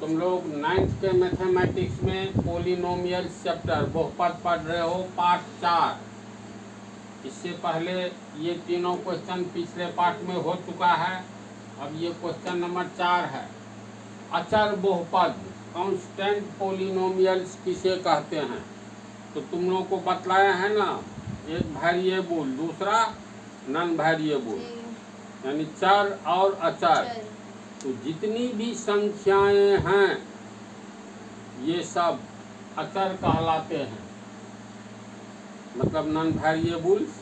तुम लोग 9th के मैथमेटिक्स में पोलिनोमियल चैप्टर बहुपद पढ़ रहे हो, पार्ट 4। इससे पहले ये तीनों क्वेश्चन पिछले पार्ट में हो चुका है। अब ये क्वेश्चन नंबर 4 है। अचर बहुपद कांस्टेंट पोलिनोमियल्स किसे कहते हैं? तो तुम लोग को बतलाया है ना, एक वेरिएबल, दूसरा नॉन वेरिएबल, यानी चर और अचर। तो जितनी भी संख्याएं हैं ये सब अचर कहलाते हैं, मतलब नॉन वेरिएबल्स।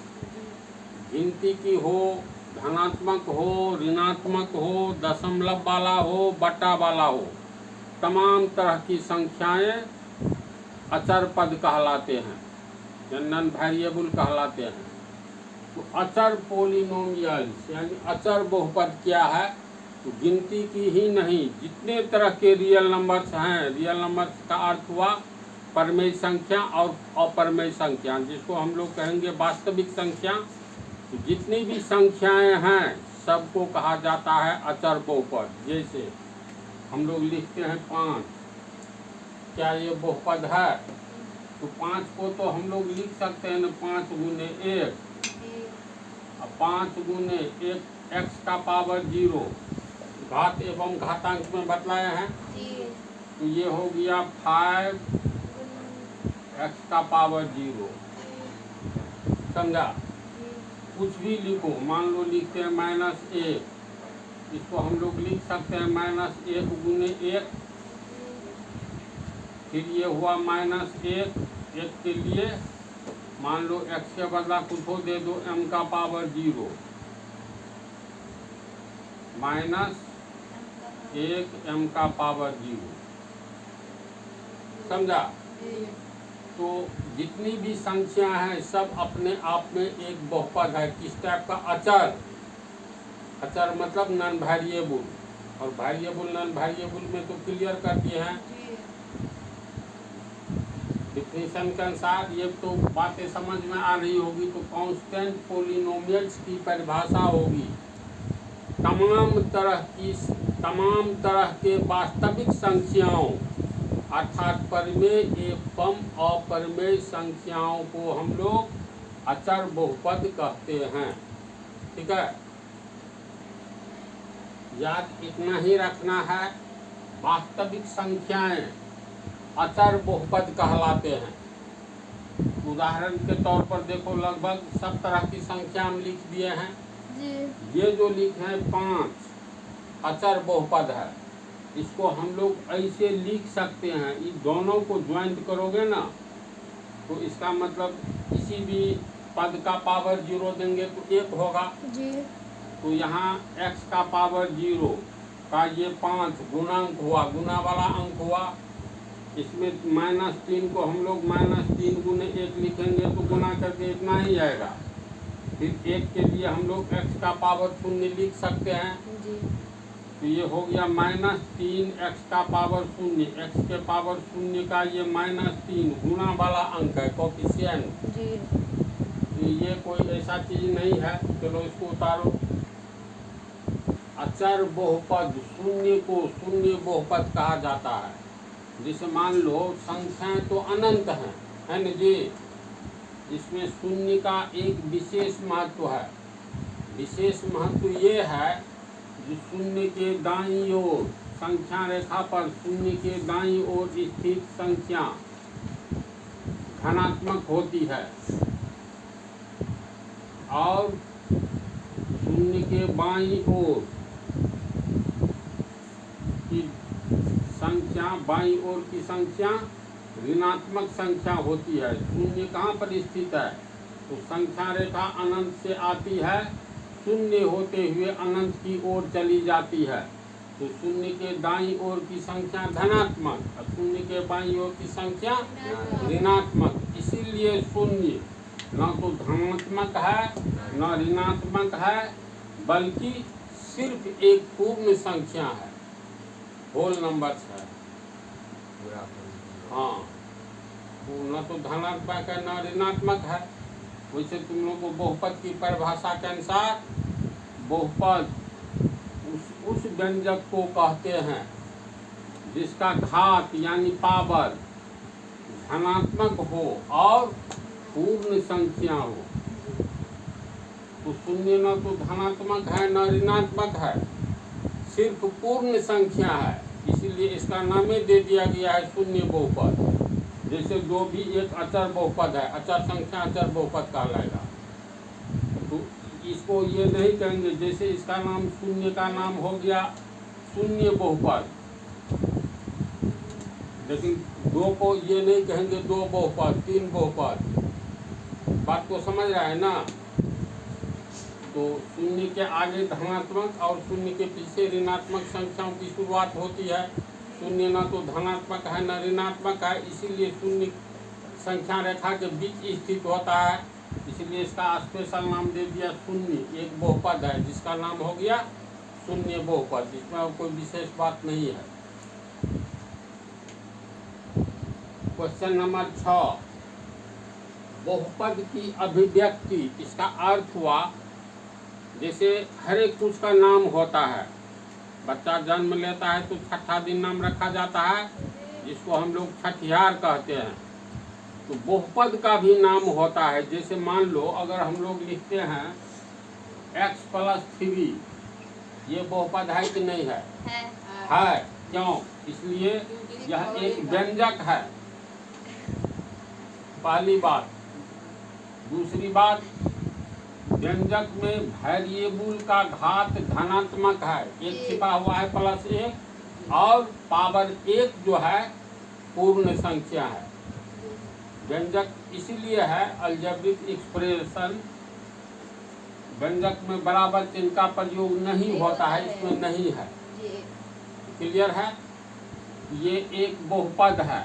गिनती की हो, धनात्मक हो, ऋणात्मक हो, दशमलव वाला हो, बटा वाला हो, तमाम तरह की संख्याएं अचर पद कहलाते हैं या नॉन वेरिएबल कहलाते हैं। तो अचर पोलिनोमियल्स यानी अचर बहुपद क्या है? तो गिनती की ही नहीं, जितने तरह के रियल नंबर्स हैं, रियल नंबर्स का अर्थ हुआ परमेय संख्या और अपरमेय संख्या, जिसको हम लोग कहेंगे वास्तविक संख्या। तो जितनी भी संख्याएं हैं सबको कहा जाता है अचर बहुपद। जैसे हम लोग लिखते हैं 5, क्या ये बहुपद है? तो 5 को तो हम लोग लिख सकते हैं ना, 5 गुने 1। अब 5 गुने 1 x का पावर 0, घात एवं घातांक में बतलाया है। तो ये हो गया 5 x का पावर 0। समझा? कुछ भी लिखो, मान लो लिखते हैं -1, इसको हम लोग लिख सकते हैं -1 गुने 1। फिर ये हुआ -1, 1 के लिए मान लो x के बदला कुछ हो दे दो, m का पावर 0 -1 m का पावर 0। समझा? तो जितनी भी संख्या है सब अपने आप में एक बहुपद है। किस टाइप का? अचर। अचर मतलब नॉन वेरिएबल, और वेरिएबल नॉन वेरिएबल में तो क्लियर कर दिए हैं डिफिनीशन के अनुसार। ये तो बातें समझ में आ रही होगी। तो कांस्टेंट पोलिनोमियल्स की परिभाषा होगी तमाम तरह के वास्तविक संख्याओं अर्थात परिमेय एवं अपरिमेय संख्याओं को हम लोग अचर बहुपद कहते हैं। ठीक है, याद इतना ही रखना है, वास्तविक संख्याएं अचर बहुपद कहलाते हैं। उदाहरण के तौर पर देखो, लगभग सब तरह की संख्या हम लिख दिए हैं जी। ये जो लिखे हैं 5 अचर बहुपद है। इसको हम लोग ऐसे लिख सकते हैं, इन दोनों को ज्वाइंट करोगे ना तो इसका मतलब किसी भी पद का पावर 0 देंगे तो 1 होगा जी। तो यहाँ x का पावर 0 का ये 5 गुणांक हुआ, गुना वाला अंक हुआ। इसमें -3 को हम लोग -3 गुने 1 लिखेंगे तो गुना करके इतना ही आएगा। फिर 1 के लिए हम लोग x का पावर 0 लिख सकते हैं जी। तो ये हो गया -3 x का पावर 0, x के पावर 0 का ये -3 गुना वाला अंक है, कोफिशिएंट जी। तो ये कोई ऐसा चीज नहीं है। चलो इसको उतारो। अचर बहुपद शून्य को शून्य बहुपद कहा जाता है। जैसे मान लो संख्याएं तो अनंत हैं, है न जी। इसमें शून्य का एक विशेष महत्व है। विशेष महत्व ये है जो शून्य के दाईं ओर संख्या रेखा पर शून्य के दाईं ओर स्थित संख्या धनात्मक होती है और शून्य के बाईं ओर की संख्या, बाईं ओर की संख्या ऋणात्मक संख्या होती है। शून्य कहाँ पर स्थित है? तो संख्या रेखा अनंत से आती है, शून्य होते हुए अनंत की ओर चली जाती है। तो शून्य के दाईं ओर की संख्या धनात्मक और शून्य के बाईं ओर की संख्या ऋणात्मक। इसीलिए शून्य न तो धनात्मक है न ऋणात्मक है, बल्कि सिर्फ एक पूर्ण संख्या है, होल नंबर्स है। हाँ, तो न तो धनात्मक है न ऋणात्मक है। वैसे तुम लोग को बहुपद की परिभाषा के अनुसार बहुपद उस व्यंजक को कहते हैं जिसका घात यानी पावर धनात्मक हो और पूर्ण संख्या हो। तो शून्य न तो धनात्मक है न ऋणात्मक है, सिर्फ पूर्ण संख्या है, इसीलिए इसका नाम ही दे दिया गया है शून्य बहुपद। जैसे जो भी एक अचर बहुपद है, अचर संख्या अचर बहुपद कहलाएगा। तो इसको ये नहीं कहेंगे, जैसे इसका नाम शून्य का नाम हो गया शून्य बहुपद, लेकिन दो को ये नहीं कहेंगे दो बहुपद, तीन बहुपद। बात को समझ रहा है ना? तो शून्य के आगे धनात्मक और शून्य के पीछे ऋणात्मक संख्याओं की शुरुआत होती है। शून्य न तो धनात्मक है न ऋणात्मक है, इसीलिए शून्य संख्या रेखा के बीच स्थित होता है, इसलिए इसका स्पेशल नाम दे दिया शून्य। एक बहुपद है जिसका नाम हो गया शून्य बहुपद, इसमें कोई विशेष बात नहीं है। क्वेश्चन नंबर 6, बहुपद की अभिव्यक्ति। इसका अर्थ हुआ जैसे हर एक कुछ का नाम होता है, बच्चा जन्म लेता है तो छठा दिन नाम रखा जाता है, जिसको हम लोग छठियार कहते हैं। तो बहुपद का भी नाम होता है। जैसे मान लो अगर हम लोग लिखते हैं x+3, ये बहुपद है कि नहीं है? है। क्यों? इसलिए यह एक व्यंजक है, पहली बात। दूसरी बात, व्यंजक में वेरिएबल का घात धनात्मक है, एक छिपा हुआ है +1, और पावर 1 जो है पूर्ण संख्या है। व्यंजक इसीलिए है, अलजेब्रिक एक्सप्रेशन व्यंजक में बराबर चिन्ह का प्रयोग नहीं होता है, इसमें नहीं है। क्लियर है? ये एक बहुपद है,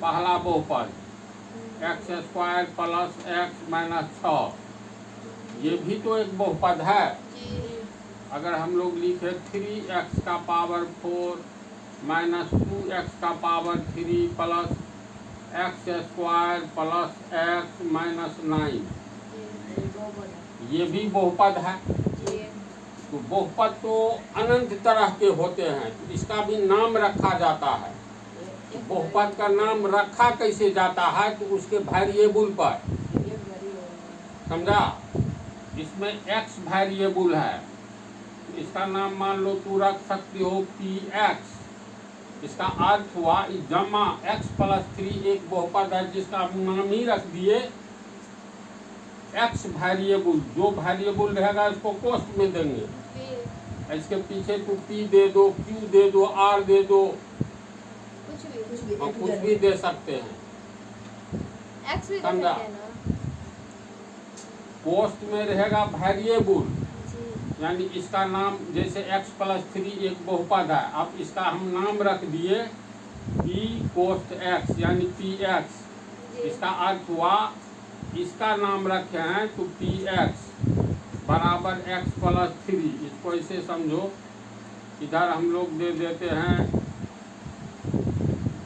पहला बहुपद x² + x - 6, ये भी तो एक बहुपद है। अगर हम लोग लिखे 3x⁴ - 2x⁴ + x² + x - 9, ये भी बहुपद है। तो बहुपद तो अनंत तरह के होते हैं, तो इसका भी नाम रखा जाता है। तो बहुपद का नाम रखा कैसे जाता है? तो उसके वेरिएबल पर, समझा? इसमें x वेरिएबल है, तो इसका नाम मान लो तू रख सकती हो px। इसका अर्थ हुआ जमा x+3 एक बहुपद है जिसका नाम ही रख दिए x वेरिएबल। जो वेरिएबल रहेगा इसको कोष्ठ में देंगे, इसके पीछे तू p दे दो, q दे दो, r दे दो, कुछ भी दे सकते हैं। समझा? पोस्ट में रहेगा वेरिएबल, यानी इसका नाम जैसे x+3 एक बहुपद है, अब इसका हम नाम रख दिए p⁴x यानी px। इसका अर्थ हुआ इसका नाम रखे हैं तो px बराबर x+3। इसको ऐसे समझो, इधर हम लोग दे देते हैं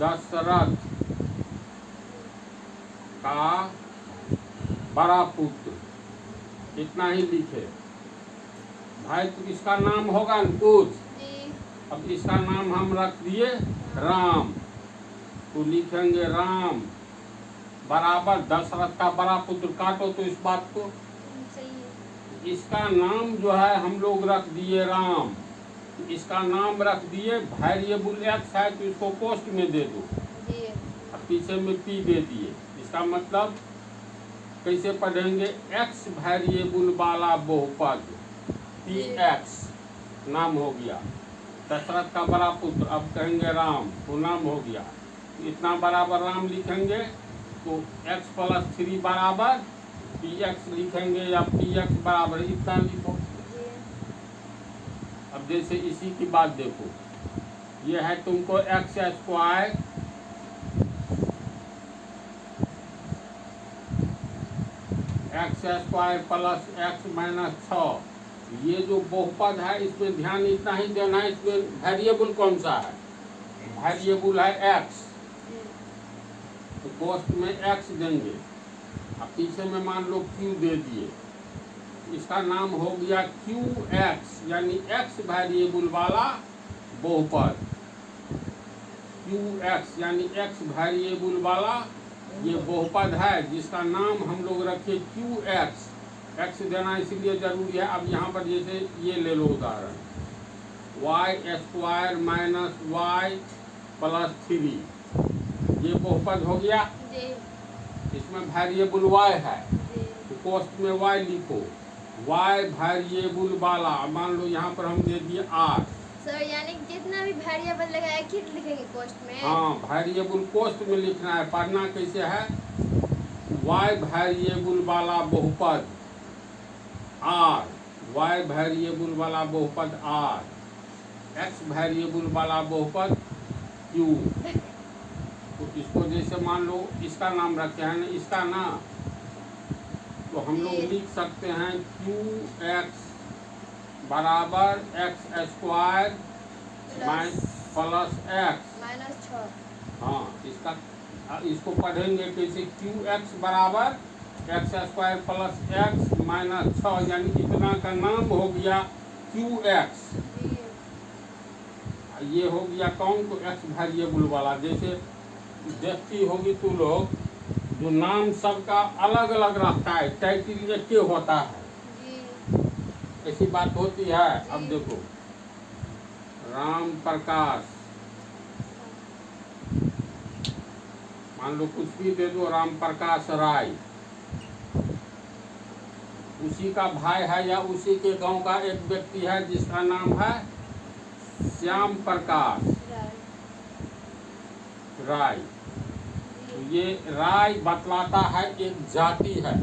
दशरथ का बड़ा पुत्र, इतना ही लिखे भाई। तो इसका नाम होगा न कुछ, अब इसका नाम हम रख दिए राम, तो लिखेंगे राम बराबर दशरथ का बड़ा पुत्र। काटो तो इस बात को। इसका नाम जो है हम लोग रख दिए राम, इसका नाम रख दिए, वेरिएबल x है तो इसको कोष्ठ में दे दो, अब पीछे में p दे दिए। इसका मतलब कैसे पढ़ेंगे? x वेरिएबल वाला बहुपद px नाम हो गया, दशरथ का बड़ा पुत्र, अब कहेंगे राम, तो नाम हो गया। इतना बराबर राम लिखेंगे तो x+3 बराबर px लिखेंगे, या px बराबर इतना लिखो। अब जैसे इसी की बात देखो, ये है तुमको x² + x - 6, ये जो बहुपद है इसमें ध्यान इतना ही देना है, इसमें वेरिएबल कौन सा है? वेरिएबल है x, तो कोष्ठ में x देंगे, अब पीछे में मान लो q दे दिए, इसका नाम हो गया qx यानी x वेरिएबल वाला बहुपद। क्यू एक्स यानी एक्स वेरिएबल वाला ये बहुपद है जिसका नाम हम लोग रखे क्यू एक्स। एक्स देना इसलिए जरूरी है। अब यहाँ पर जैसे ये ले लो उदाहरण, y square minus y plus 3, ये बहुपद हो गया। इसमें वेरिएबल वाई है तो कोष्ठ में वाई लिखो। वाई वेरिएबल वाला मान लो यहाँ पर हम दे दिए आर। सर यानी जितना भी वेरिएबल लगा एक ही लिखेंगे कोष्ठ में? हाँ, वेरिएबल कोष्ठ में लिखना है। पढ़ना कैसे है, वाई वेरिएबल वाला बहुपद आर, वाई वेरिएबल वाला बहुपद आर, एक्स वेरिएबल वाला बहुपद क्यू। तो इसको जैसे मान लो इसका नाम रखे हैं ना, इसका ना, तो हम लोग लिख सकते हैं क्यू एक्स बराबर x square plus x minus 6। हाँ, इसको पढ़ेंगे कैसे, क्यू एक्स बराबर x square plus x minus 6, यानी इतना का नाम हो गया क्यू एक्स। ये हो गया कौन, तो एक्स वेरिएबल वाला। जैसे देखती होगी तू लोग, जो नाम सबका अलग अलग रहता है, टाइटल एक होता है, ऐसी बात होती है। अब देखो, राम प्रकाश, मान लो कुछ भी दे दो, राम प्रकाश राय, उसी का भाई है या उसी के गांव का एक व्यक्ति है जिसका नाम है श्याम प्रकाश राय। तो ये राय बतलाता है एक जाति है,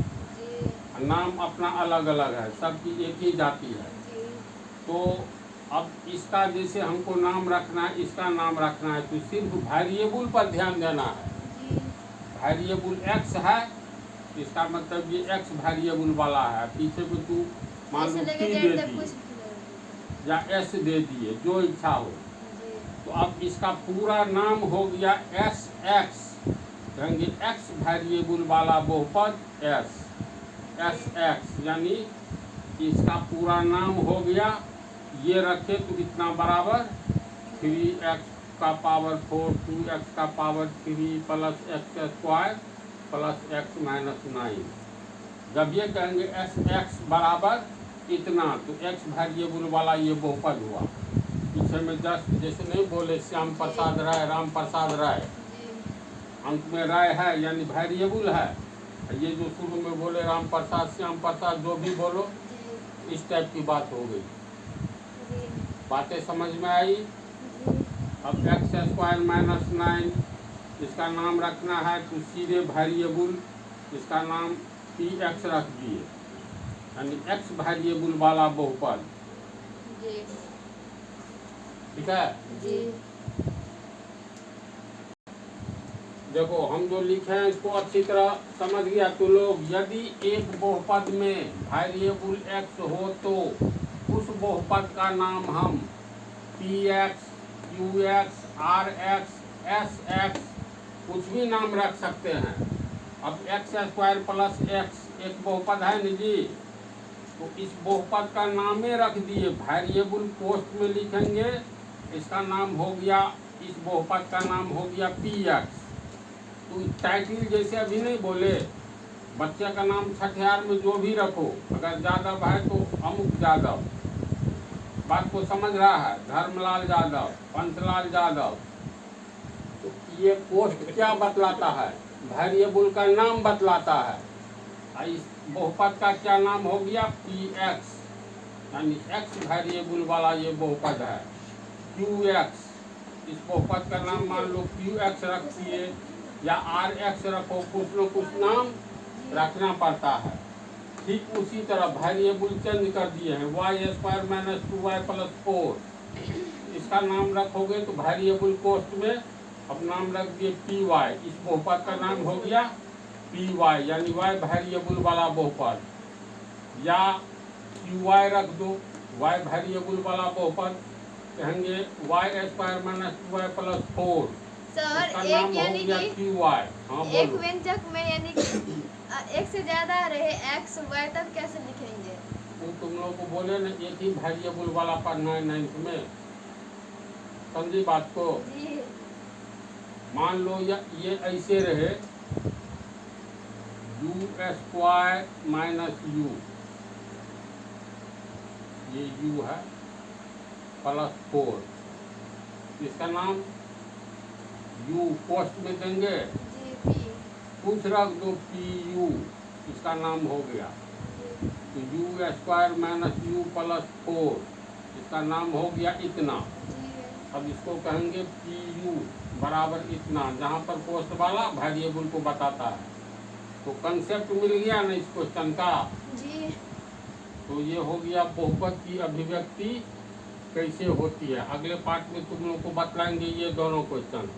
नाम अपना अलग अलग है, सबकी एक ही जाति है। तो अब इसका जैसे हमको नाम रखना है, इसका नाम रखना है, तो सिर्फ वेरिएबल पर ध्यान देना है। वेरिएबल एक्स है, इसका मतलब ये एक्स वेरिएबल वाला है। पीछे पे तू मान लो टी दे दिए या एस दे दिए, जो इच्छा हो। तो अब इसका पूरा नाम हो गया एस एक्स, कहेंगे एक्स वेरिएबल वाला बहुपद एस, एस एक्स, यानी इसका पूरा नाम हो गया। ये रखे तो इतना बराबर 3x का पावर 4, 2x का power 3 plus x square plus x minus 9। जब ये कहेंगे एस एक्स बराबर इतना, तो एक्स वेरिएबल वाला ये बहुपद हुआ। पीछे में जस्ट जैसे नहीं बोले श्याम प्रसाद राय, राम प्रसाद राय, अंत में राय है यानी वेरिएबल है। ये जो शुरू में बोले राम प्रसाद, श्याम प्रसाद, जो भी बोलो, इस टाइप की बात हो गई। बातें समझ में आई? अब एक्स स्क्वायर माइनस 9, इसका नाम रखना है तो सीधे वेरिएबल, इसका नाम पी एक्स रख दिए, यानी एक्स वेरिएबल वाला बहुपद। ठीक है जी। देखो हम जो लिखे हैं इसको अच्छी तरह समझ गया तो लोग। यदि एक बहुपद में वेरिएबल एक्स हो तो उस बहुपद का नाम हम p x, q x, r x, s x, कुछ भी नाम रख सकते हैं। अब एक्स स्क्वायर प्लस एक्स एक बहुपद है न जी, तो इस बहुपद का नाम ही रख दिए, वेरिएबल पोस्ट में लिखेंगे, इसका नाम हो गया, इस बहुपद का नाम हो गया पी एक्स। तो टाइटल जैसे अभी नहीं बोले, बच्चे का नाम छठियार में जो भी रखो, अगर यादव है तो अमुक यादव, बात को समझ रहा है, धर्मलाल यादव, पंचलाल यादव। तो ये पोस्ट क्या बतलाता है, वेरिएबल का नाम बतलाता है। इस बहुपद का क्या नाम हो गया, पी एक्स, यानी एक्स वेरिएबल वाला ये बहुपद है। क्यू एक्स, इस बहुपद का नाम मान लो क्यू एक्स रख दिए या आर एक्स रखो, कुछ न कुछ नाम रखना पड़ता है। ठीक उसी तरह वेरिएबल चेंज कर दिए हैं, Y square minus 2y plus 4, इसका नाम रखोगे तो वेरिएबल कोष्ठ में अब नाम रख दिए पी वाई, इस बहुपद का नाम हो गया पी वाई, यानी वाई वेरिएबल वाला बहुपद। या क्यू वाई रख दो, वाई वेरिएबल वाला बहुपद, कहेंगे y square minus 2y plus 4, sir इसका एक नाम हो यानी गया कि क्यू वाई। हाँ एक बोलो। व्यंजक में यानी कि एक से ज्यादा रहे एक्स वाई, तब कैसे लिखेंगे? वो तुम लोग को बोले ना एक ही वेरिएबल वाला पढ़ना है 9th में, समझी बात को। जी। मान लो ये ऐसे रहे u² माइनस u, ये u है प्लस 4, इसका नाम u पोस्ट में देंगे, जी पी। कुछ रख दो pu, इसका नाम हो गया। तो u² माइनस u प्लस 4, इसका नाम हो गया इतना। जी अब इसको कहेंगे pu बराबर इतना, जहाँ पर पोस्ट वाला वेरिएबल को बताता है। तो कंसेप्ट मिल गया ना इस क्वेश्चन का। जी। तो ये हो गया बहुपद की अभिव्यक्ति कैसे होती है। अगले पार्ट में तुम लोग को बतलाएंगे ये दोनों क्वेश्चन।